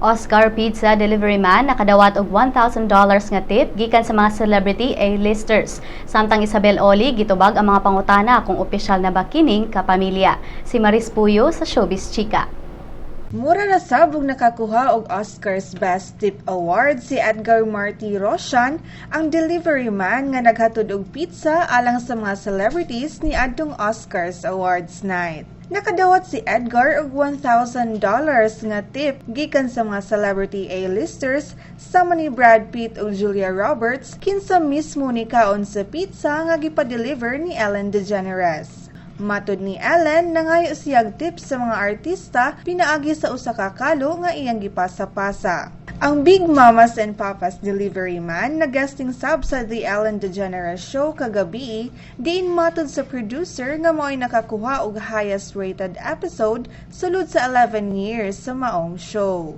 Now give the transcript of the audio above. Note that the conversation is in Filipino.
Oscar Pizza delivery man nakadawat og $1,000 nga tip gikan sa mga celebrity A-listers. Samtang Isabel Oli gitubag ang mga pangutana kung opisyal na ba kining kapamilya. Si Maris Puyo sa Showbiz Chika. Mura na sabog nakakuha og Oscars Best Tip Award si Edgar Marty Roshan, ang delivery man nga naghatod og pizza alang sa mga celebrities ni adtong Oscars Awards night. Nakadawat si Edgar og $1,000 nga tip gikan sa mga celebrity A-listers sama ni Brad Pitt ug Julia Roberts kinsa mismo ni kaon sa pizza nga gipa-deliver ni Ellen DeGeneres. Matud ni Ellen, nangayo siyag tips sa mga artista pinaagi sa usa ka kalo nga iyang gipasa-pasa. Ang Big Mamas and Papas delivery man nag-guesting sub sa The Ellen DeGeneres Show kagabi, diin matud sa producer nga mo'y nakakuha og highest rated episode sulod sa 11 years sa maong show.